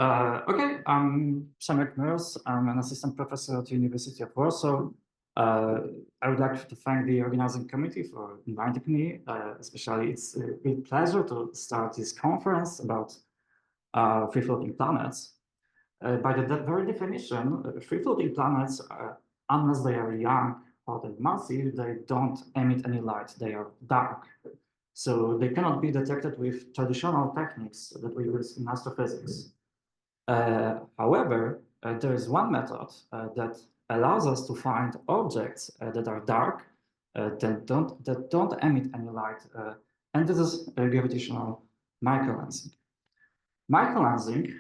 Okay, I'm Przemek. I'm an assistant professor at the University of Warsaw. I would like to thank the organizing committee for inviting me. Especially, it's a great pleasure to start this conference about free-floating planets. By the very definition, free-floating planets, unless they are young, hot, and massive, they don't emit any light. They are dark. So they cannot be detected with traditional techniques that we use in astrophysics. However, there is one method that allows us to find objects that are dark, that don't emit any light, and this is gravitational microlensing. Microlensing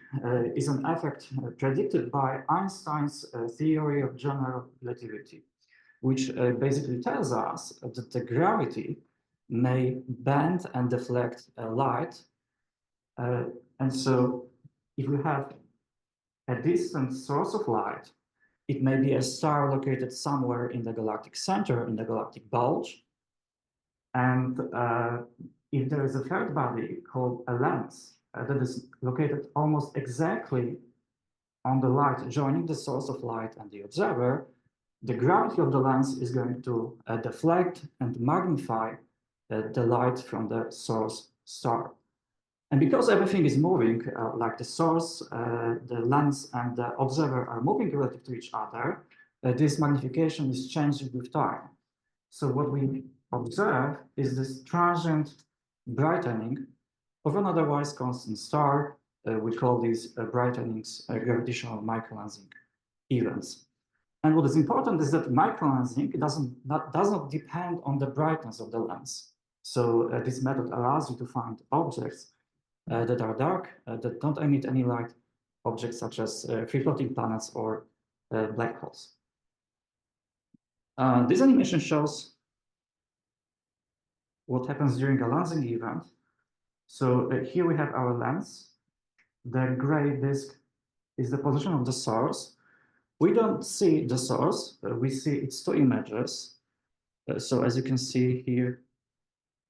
is an effect predicted by Einstein's theory of general relativity, which basically tells us that the gravity may bend and deflect light, and so if we have a distant source of light, it may be a star located somewhere in the galactic center, in the galactic bulge. And if there is a third body called a lens that is located almost exactly on the light joining the source of light and the observer, the gravity of the lens is going to deflect and magnify the light from the source star. And because everything is moving, like the source, the lens, and the observer are moving relative to each other, this magnification is changing with time. So what we observe is this transient brightening of an otherwise constant star. We call these brightenings gravitational microlensing events. And what is important is that microlensing does not depend on the brightness of the lens. So this method allows you to find objects that are dark, that don't emit any light, objects such as free-floating planets or black holes. This animation shows what happens during a lensing event. So here we have our lens. The gray disk is the position of the source. We don't see the source. We see its two images. So as you can see here,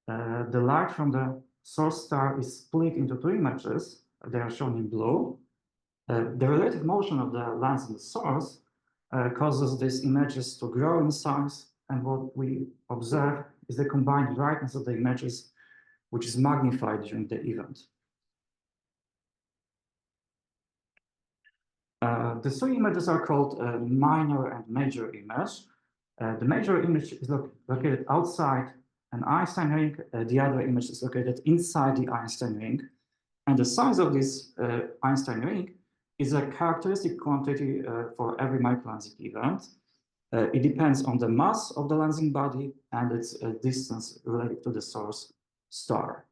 the light from the source star is split into two images. They are shown in blue. The relative motion of the lens and the source causes these images to grow in size, and what we observe is the combined brightness of the images, which is magnified during the event. The two images are called minor and major image. The major image is located outside an Einstein ring. The other image is located inside the Einstein ring. And the size of this Einstein ring is a characteristic quantity for every microlensing event. It depends on the mass of the lensing body and its distance related to the source star.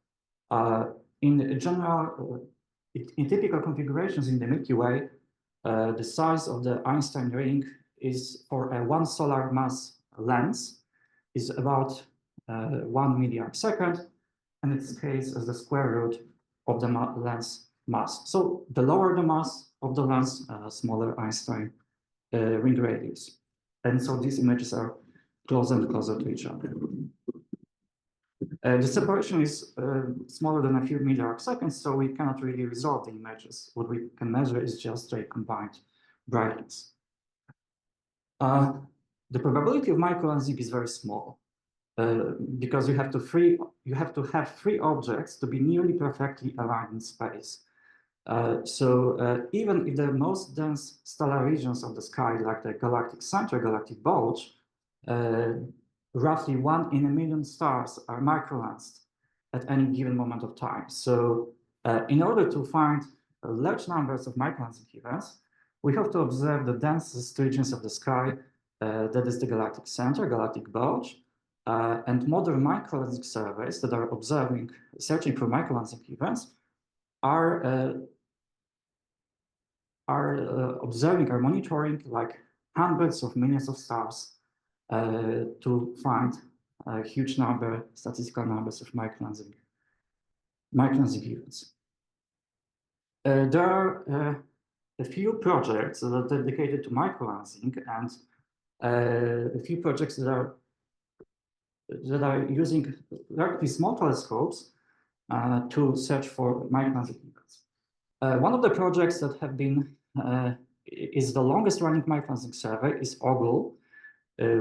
In general, in typical configurations in the Milky Way, the size of the Einstein ring is for a 1 solar mass lens is about 1 milliarc second, and it scales as the square root of the lens mass. So the lower the mass of the lens, smaller Einstein ring radius. And so these images are closer and closer to each other. The separation is smaller than a few milliarc seconds, so we cannot really resolve the images. What we can measure is just a combined brightness. The probability of microlensing is very small because you have to have three objects to be nearly perfectly aligned in space. Even if the most dense stellar regions of the sky, like the galactic center, galactic bulge, roughly 1 in a million stars are microlensed at any given moment of time. So in order to find large numbers of microlensing events, we have to observe the densest regions of the sky, that is the galactic center, galactic bulge, and modern microlensing surveys that are searching for microlensing events are monitoring like hundreds of millions of stars to find a huge number, statistical numbers of microlensing events. There are a few projects that are dedicated to microlensing, and a few projects that are using relatively small telescopes to search for microlensing events. One of the projects that have been is the longest running microlensing survey is OGLE,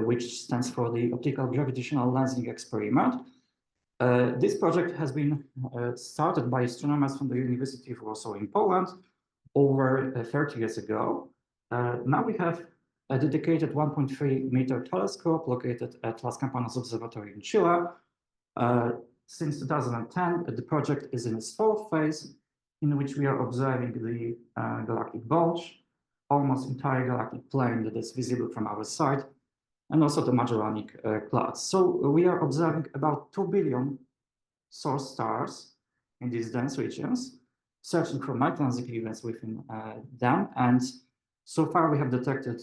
which stands for the Optical Gravitational Lensing Experiment. This project has been started by astronomers from the University of Warsaw in Poland over 30 years ago. Now we have a dedicated 1.3-meter telescope located at Las Campanas Observatory in Chile. Since 2010, the project is in its fourth phase, in which we are observing the galactic bulge, almost entire galactic plane that is visible from our side, and also the Magellanic Clouds. So we are observing about 2 billion source stars in these dense regions, searching for microlensing events within them. And so far we have detected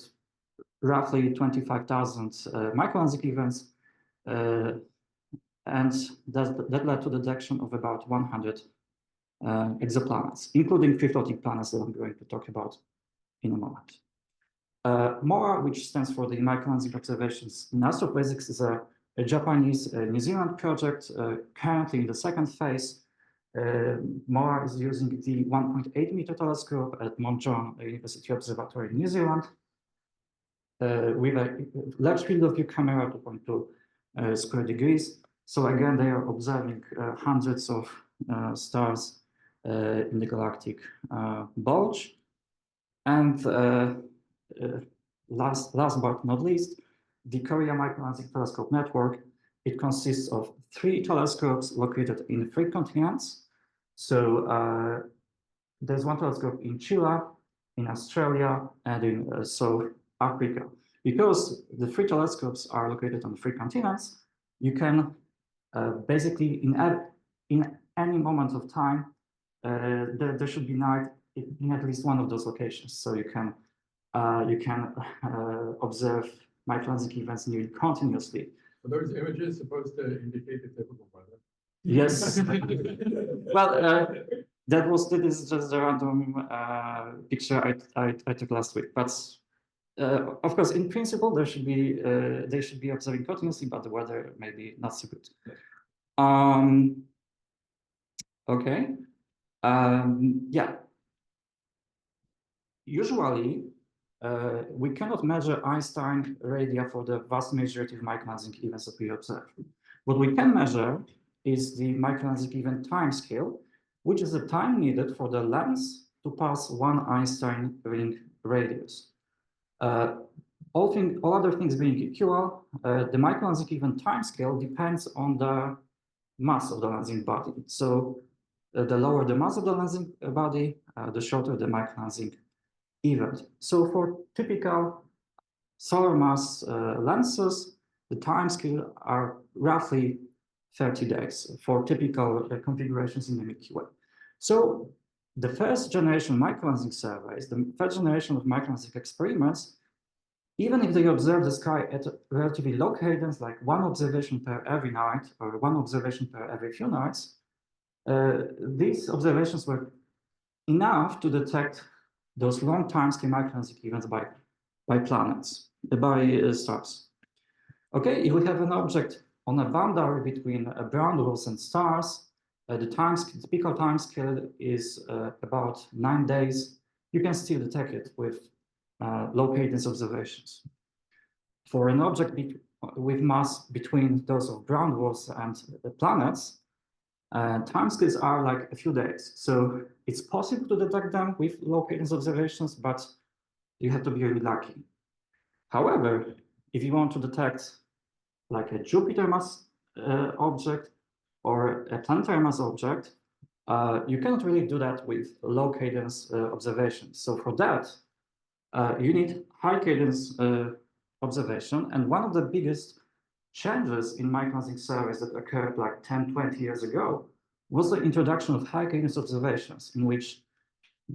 roughly 25,000 microlensing events, and that led to the detection of about 100 exoplanets, including free-floating planets that I'm going to talk about in a moment. MOA, which stands for the Microlensing Observations in Astrophysics, is a Japanese New Zealand project, currently in the second phase. MOA is using the 1.8-meter telescope at Mount John University Observatory in New Zealand with a large field of view camera, 2.2 square degrees. So again, they are observing hundreds of stars in the galactic bulge. And last but not least, the Korea Microlensing Telescope Network. It consists of 3 telescopes located in 3 continents. So there's one telescope in Chile, in Australia, and in South Africa. Because the 3 telescopes are located on 3 continents, you can basically, in any moment of time, there should be night in at least one of those locations. So you can observe microlensing events nearly continuously. Are those images supposed to indicate the typical weather? Yes. Well, that is just a random picture I took last week. But of course, in principle, they should be observing continuously, but the weather may be not so good. Okay. Yeah. Usually, we cannot measure Einstein radii for the vast majority of microlensing events that we observe. What we can measure is the microlensing event timescale, which is the time needed for the lens to pass one Einstein ring radius. All other things being equal, the microlensing event timescale depends on the mass of the lensing body. So the lower the mass of the lensing body, the shorter the microlensing event. So for typical solar mass lenses, the timescale are roughly 30 days for typical configurations in the Milky Way. So the first generation microlensing surveys, the first generation of microlensing experiments, even if they observe the sky at a relatively low cadence, like 1 observation per every night or 1 observation per every few nights, these observations were enough to detect those long timescale microlensing events by planets, by stars. Okay, if we have an object on a boundary between brown dwarfs and stars, the typical timescale is about 9 days. You can still detect it with low cadence observations. For an object with mass between those of brown dwarfs and the planets, timescales are like a few days. So it's possible to detect them with low cadence observations, but you have to be really lucky. However, if you want to detect like a Jupiter mass object or a planetary mass object, you cannot really do that with low cadence observations. So for that, you need high cadence observation. And one of the biggest changes in microlensing surveys that occurred like 10, 20 years ago was the introduction of high cadence observations, in which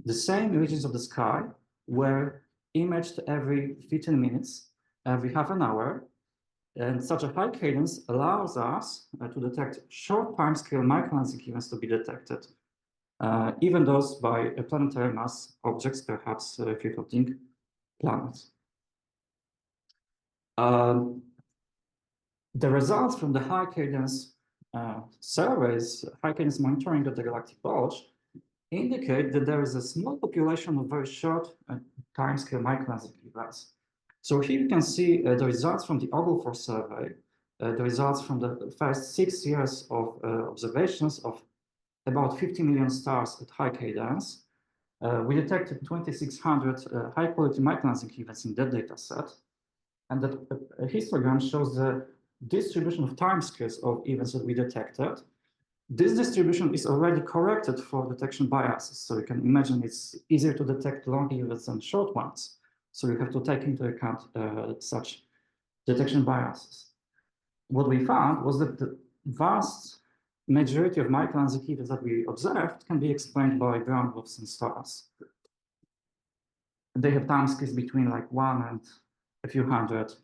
the same regions of the sky were imaged every 15 minutes, every half an hour. And such a high cadence allows us to detect short timescale microlensing events to be detected, even those by planetary mass objects, perhaps free-floating planets. The results from the high cadence surveys, high cadence monitoring of the galactic bulge, indicate that there is a small population of very short timescale microlensing events. So here you can see the results from the Ogle survey, the results from the first 6 years of observations of about 50 million stars at high cadence. We detected 2,600 high-quality microlensing events in that data set. And that histogram shows the distribution of timescales of events that we detected. This distribution is already corrected for detection biases. So you can imagine it's easier to detect long events than short ones. So you have to take into account such detection biases. What we found was that the vast majority of microlensing events that we observed can be explained by brown dwarfs and stars. They have timescales between like 1 and a few hundred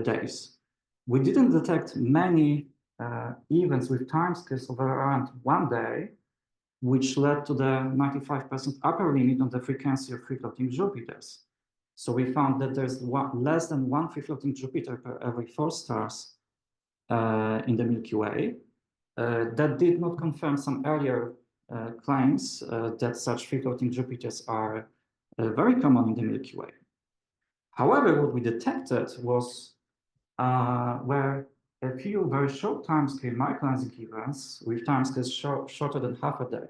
days. We didn't detect many events with timescales of around 1 day, which led to the 95% upper limit on the frequency of free-floating Jupiters. So we found that there's less than 1 free-floating Jupiter per every 4 stars in the Milky Way. That did not confirm some earlier claims that such free-floating Jupiters are very common in the Milky Way. However, what we detected was where a few very short timescale microlensing events with timescales shorter than half a day.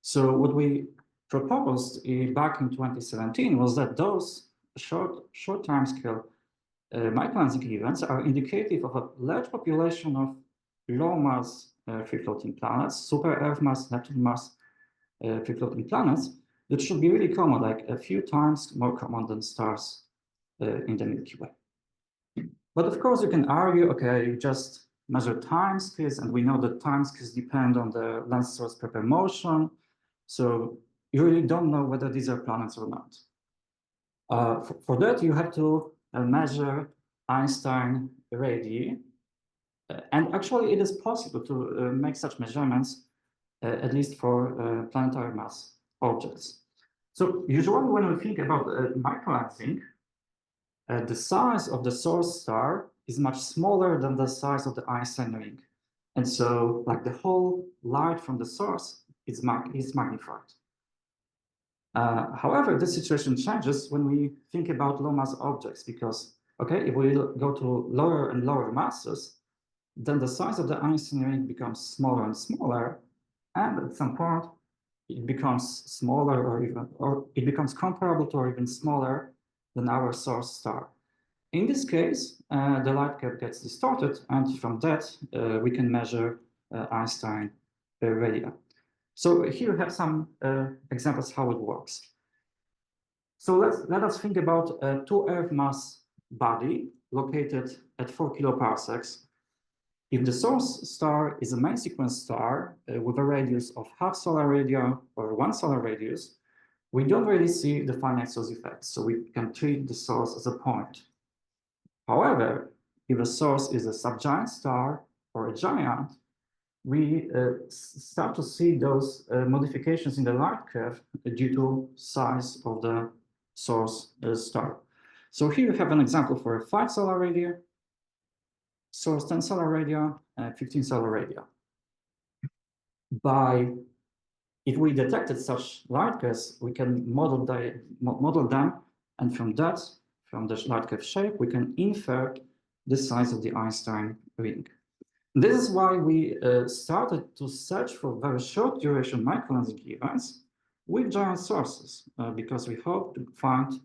So what we proposed back in 2017 was that those short timescale microlensing events are indicative of a large population of low mass free-floating planets, super Earth mass, Neptune mass free-floating planets that should be really common, like a few times more common than stars in the Milky Way. But of course, you can argue, okay, you just measure timescales, and we know that timescales depend on the lens source proper motion. So you really don't know whether these are planets or not. For that, you have to measure Einstein radii. And actually, it is possible to make such measurements, at least for planetary mass objects. So usually when we think about microlensing, the size of the source star is much smaller than the size of the Einstein ring. And so like the whole light from the source is magnified. However, this situation changes when we think about low mass objects because, okay, if we go to lower and lower masses, then the size of the Einstein ring becomes smaller and smaller. And at some point, it becomes smaller or it becomes comparable to or even smaller than our source star. In this case, the light gap gets distorted, and from that, we can measure Einstein radii. So here we have some examples how it works. So let us think about a 2 Earth mass body located at 4 kiloparsecs. If the source star is a main sequence star with a radius of half solar radii or 1 solar radius, we don't really see the finite source effect, so we can treat the source as a point. However, if a source is a subgiant star or a giant, we start to see those modifications in the light curve due to size of the source star. So here we have an example for a 5 solar radii, source 10 solar radii, and 15 solar radii. If we detected such light curves, we can model them, and from that, from the light curve shape, we can infer the size of the Einstein ring. This is why we started to search for very short duration microlensing events with giant sources, because we hope to find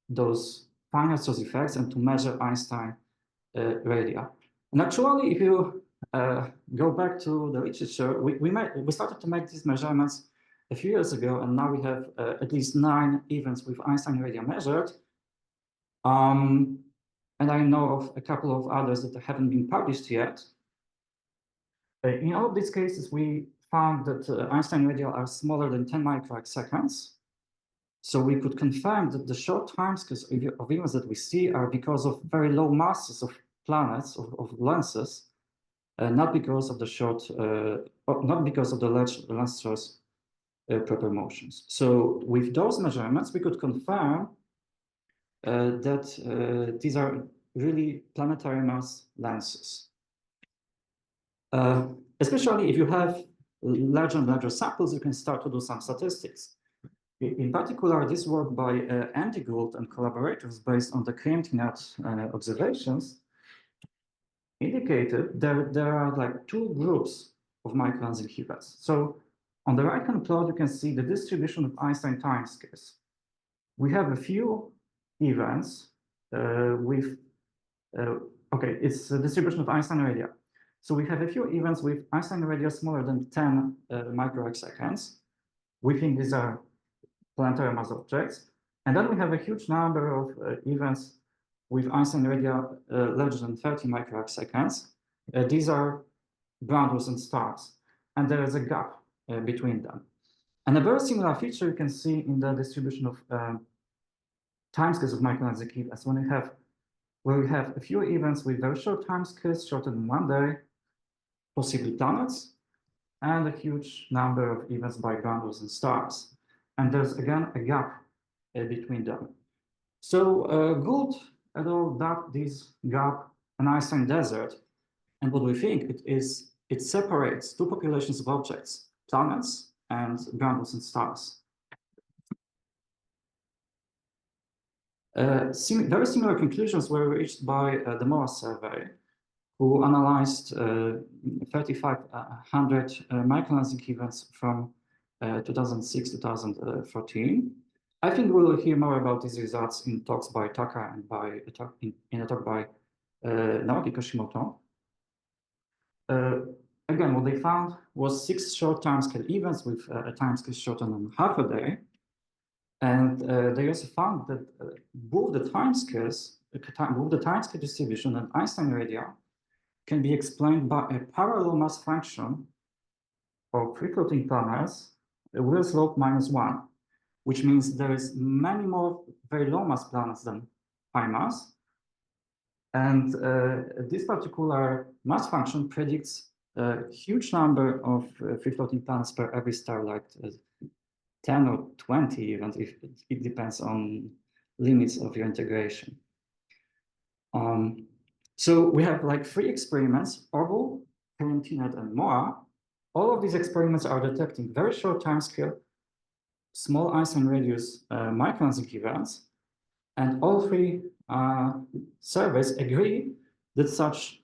those finite source effects and to measure Einstein radii. And actually, if you go back to the literature, we started to make these measurements a few years ago, and now we have at least 9 events with Einstein radii measured. And I know of a couple of others that haven't been published yet. In all of these cases, we found that Einstein radii are smaller than 10 microarc seconds. So we could confirm that the short timescales of events that we see are because of very low masses of planets, of lenses, not because of the not because of the large lens source proper motions. So with those measurements, we could confirm that these are really planetary mass lenses. Especially if you have larger and larger samples, you can start to do some statistics. In particular, this work by Andy Gould and collaborators based on the KMT-net observations indicated that there are like two groups of microlensing events. So on the right-hand plot, you can see the distribution of Einstein timescales. We have a few events okay, it's a distribution of Einstein radii. So we have a few events with Einstein radii smaller than 10 microseconds. We think these are planetary mass objects. And then we have a huge number of events with Einstein radii larger than 30 microseconds. These are brown and stars. And there is a gap between them. And a very similar feature you can see in the distribution of timescales of microlensing events where we have a few events with very short timescales, shorter than 1 day, possibly planets, and a huge number of events by brown and stars. And there's again a gap between them. So Gould et al. Dubbed this gap an Einstein desert. And what we think it separates two populations of objects, planets and brown and stars. Very similar conclusions were reached by the Mróz survey, who analyzed 3,500 microlensing events from 2006 to 2014. I think we will hear more about these results in talks by Taka and in a talk by Naoki Kashimoto. Again, what they found was 6 short timescale events with a timescale shorter than half a day. And they also found that both the timescale distribution and Einstein radii can be explained by a parallel mass function of free-floating planets with a slope -1, which means there is many more very low mass planets than high mass. And this particular mass function predicts a huge number of free-floating planets per every star, like 10 or 20 even, if it depends on limits of your integration. So we have like 3 experiments, Orville, KMT-net, and MOA. All of these experiments are detecting very short timescale, small Einstein radius microlensing events, and all 3 surveys agree that such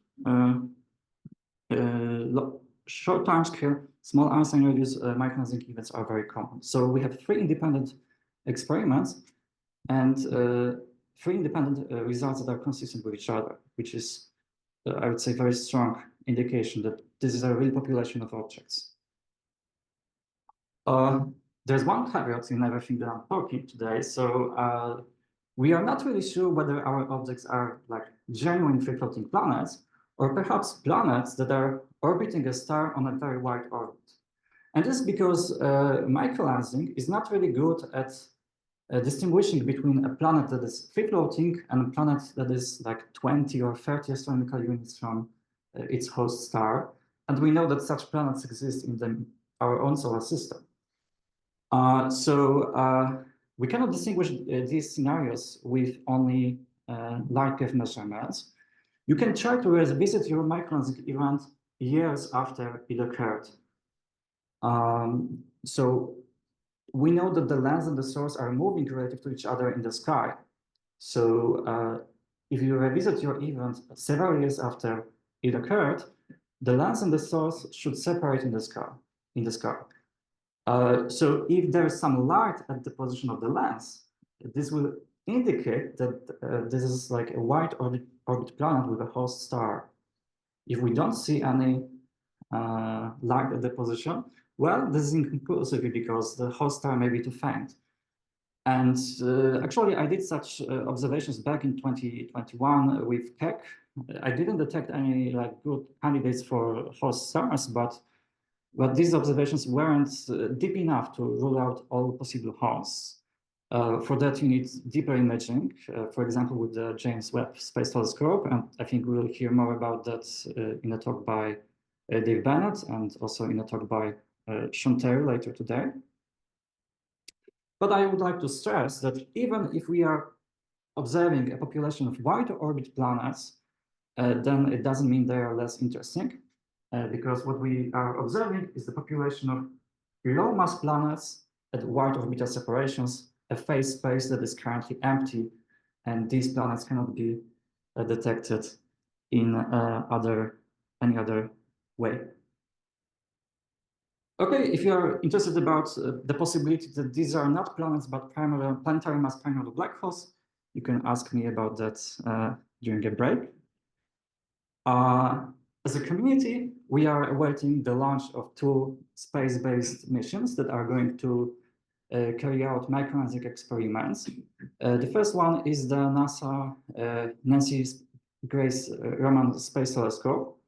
short timescale, small Einstein radius microlensing events are very common. So we have 3 independent experiments and 3 independent results that are consistent with each other, which is, I would say, very strong indication that this is a real population of objects. There's one caveat in everything that I'm talking today. So we are not really sure whether our objects are like genuine free-floating planets, or perhaps planets that are orbiting a star on a very wide orbit. And this is because microlensing is not really good at distinguishing between a planet that is free-floating and a planet that is like 20 or 30 astronomical units from its host star. And we know that such planets exist in our own solar system. We cannot distinguish these scenarios with only light wave measurements. You can try to revisit your microlensing event years after it occurred. So we know that the lens and the source are moving relative to each other in the sky. So if you revisit your event several years after it occurred, the lens and the source should separate in the sky. So if there is some light at the position of the lens, this will indicate that this is like a white orbit planet with a host star. If we don't see any light at the position, well, this is inconclusive because the host star may be too faint. And actually, I did such observations back in 2021 with Keck. I didn't detect any like good candidates for host stars, but these observations weren't deep enough to rule out all possible hosts. For that, you need deeper imaging, for example, with the James Webb Space Telescope. And I think we will hear more about that in a talk by Dave Bennett and also in a talk by Sean Terry later today. But I would like to stress that even if we are observing a population of wide orbit planets, then it doesn't mean they are less interesting. because what we are observing is the population of low mass planets at wide orbital separations, a phase space that is currently empty, and these planets cannot be detected in any other way. Okay, if you are interested about the possibility that these are not planets but planetary mass primordial black holes, you can ask me about that during a break. As a community, we are awaiting the launch of 2 space-based missions that are going to carry out microlensing experiments. The first one is the NASA Nancy Grace Roman Space Telescope.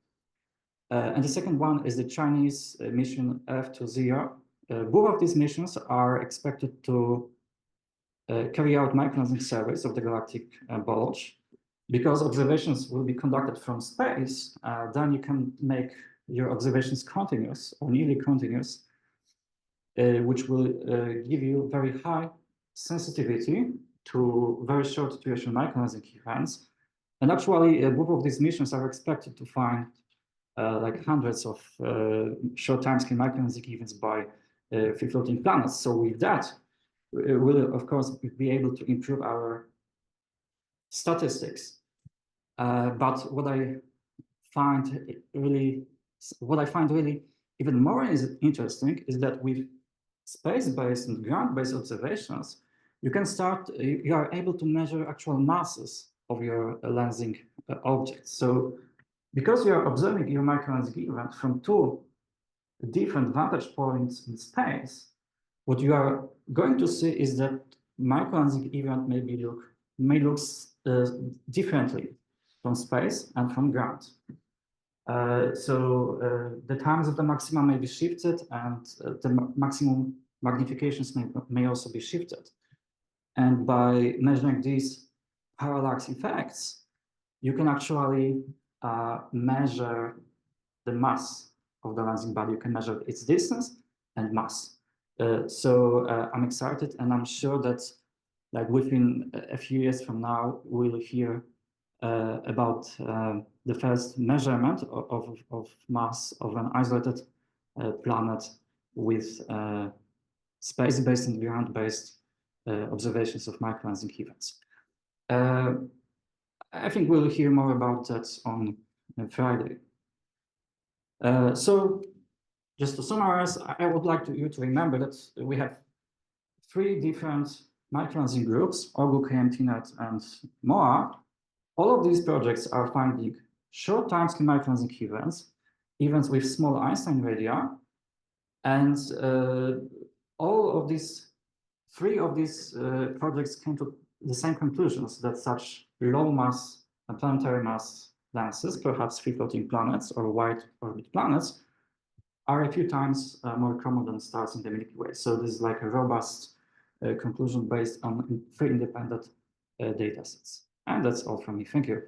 And the second one is the Chinese mission F20. Both of these missions are expected to carry out microlensing surveys of the galactic bulge. Because observations will be conducted from space, then you can make your observations continuous or nearly continuous, which will give you very high sensitivity to very short duration microlensing events. And actually, both of these missions are expected to find like hundreds of short timescale microlensing events by free-floating planets. So with that, we'll of course be able to improve our statistics. But what I find really even more interesting is that with space-based and ground-based observations, you are able to measure actual masses of your lensing objects. So because you are observing your microlensing event from 2 different vantage points in space, what you are going to see is that microlensing event may look differently from space and from ground. So the times of the maxima may be shifted, and the maximum magnifications may also be shifted. And by measuring these parallax effects, you can actually measure the mass of the lensing body. You can measure its distance and mass. So I'm excited, and I'm sure that like within a few years from now, we'll hear about the first measurement of mass of an isolated planet with space-based and ground-based observations of microlensing events. I think we'll hear more about that on Friday. So just to summarize, I would like you to remember that we have 3 different microlensing groups, Orgu, KMTNet, and MOA. All of these projects are finding short timescale microlensing events with small Einstein radii, and all of these 3 of these projects came to the same conclusions, that such low mass and planetary mass lenses, perhaps free-floating planets or wide orbit planets, are a few times more common than stars in the Milky Way. So this is like a robust conclusion based on 3 independent data sets. And that's all from me. Thank you.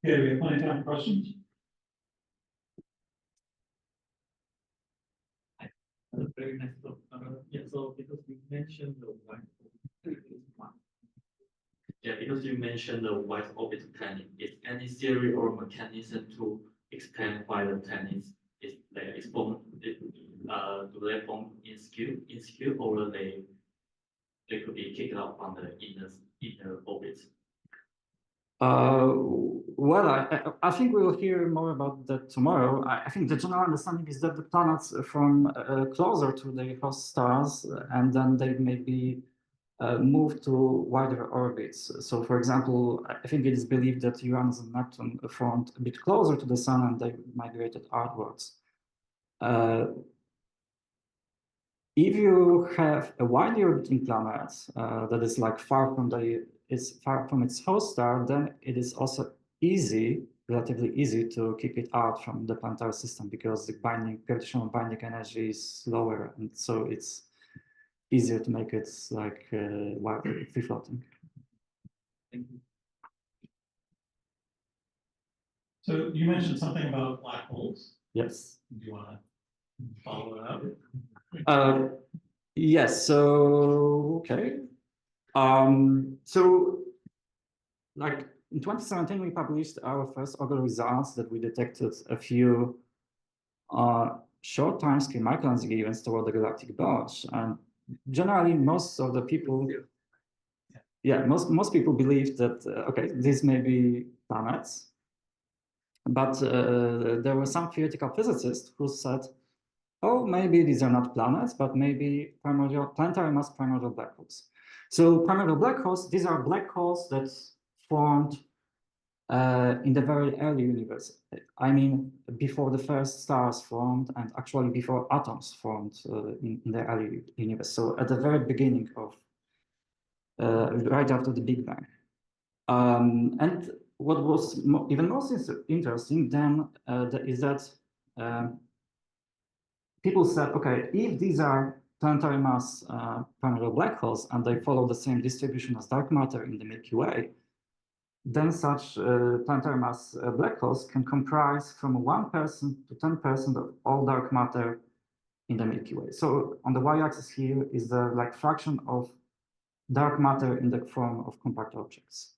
Okay, we have plenty of time for questions. Very nice. Yeah, so because you mentioned the wide orbit planning, is any theory or mechanism to explain why the planets is formed? Do they form in skew, or they could be kicked out from the inner orbit? Well, I think we will hear more about that tomorrow. I think the general understanding is that the planets form closer to their host stars, and then they may be moved to wider orbits. So, for example, I think it is believed that Uranus and Neptune formed a bit closer to the Sun, and they migrated outwards. If you have a widely orbiting planet that is like far from its host star, then it is also relatively easy to kick it out from the planetary system, because the gravitational binding energy is lower, and so it's easier to make it like free floating. Thank you. So you mentioned something about black holes. Yes. Do you want to follow it up? Yes. So okay. So like in 2017, we published our first Ogle results that we detected a few short timescale microlensing events toward the galactic bulge. And generally, most of the people, most people believe that, okay, these may be planets. But there were some theoretical physicists who said, oh, maybe these are not planets, but maybe planetary mass primordial black holes. So primordial black holes, these are black holes that formed in the very early universe. I mean, before the first stars formed and actually before atoms formed in the early universe. So at the very beginning of, right after the Big Bang. And what was even more interesting then is that people said, okay, if these are planetary mass primordial black holes and they follow the same distribution as dark matter in the Milky Way, then such planetary mass black holes can comprise from 1% to 10% of all dark matter in the Milky Way. So on the y-axis here is the like fraction of dark matter in the form of compact objects.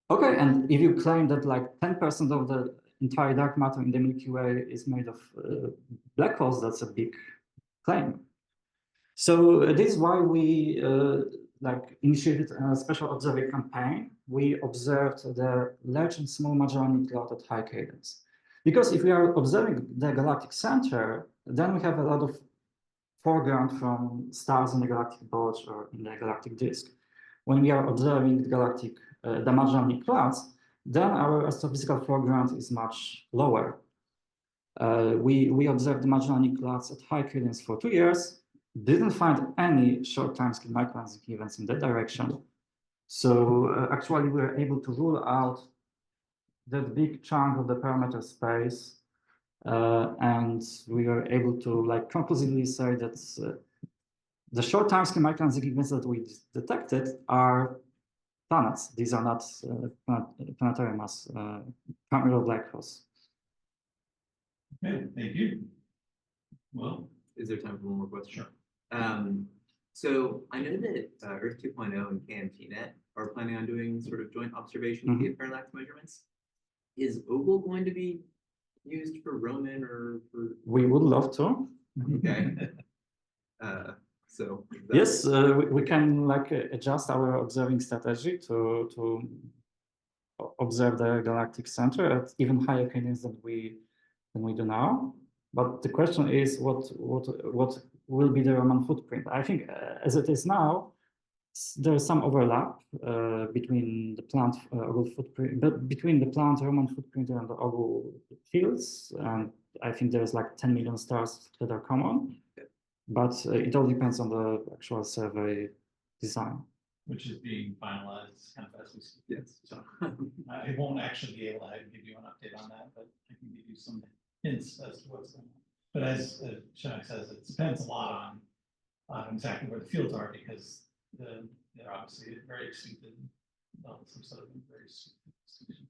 Okay, and if you claim that like 10% of the entire dark matter in the Milky Way is made of black holes, that's a big claim. So this is why we like initiated a special observing campaign. We observed the large and small Magellanic Cloud at high cadence. Because if we are observing the galactic center, then we have a lot of foreground from stars in the galactic bulge or in the galactic disk. When we are observing the galactic, the Magellanic Clouds, then our astrophysical foreground is much lower. We observed the Magellanic Clouds at high cadence for 2 years, didn't find any short timescale microlensing events in that direction. So actually, we were able to rule out that big chunk of the parameter space, and we were able to like conclusively say that the short timescale microlensing events that we detected are planets. These are not planetary mass primordial black holes. Okay, thank you. Well, Is there time for one more question? Sure. So I know that Earth 2.0 and KMTNet are planning on doing sort of joint observations via parallax measurements. Is Ogle going to be used for Roman or for? We would love to. Okay. So Yes, we can like adjust our observing strategy to observe the galactic center at even higher cadence than we do now. But the question is, what will be the Roman footprint? I think as it is now, there's some overlap between the plant Ogle footprint, but between the plant Roman footprint and the Ogle fields. And I think there's like 10 million stars that are common. But it all depends on the actual survey design. which is being finalized kind of as we speak. yes. So I won't actually be able to give you an update on that, but I can give you some hints as to what's going on. But as Przemek says, it depends a lot on exactly where the fields are, because they're obviously very extincted, some sort of very extinction.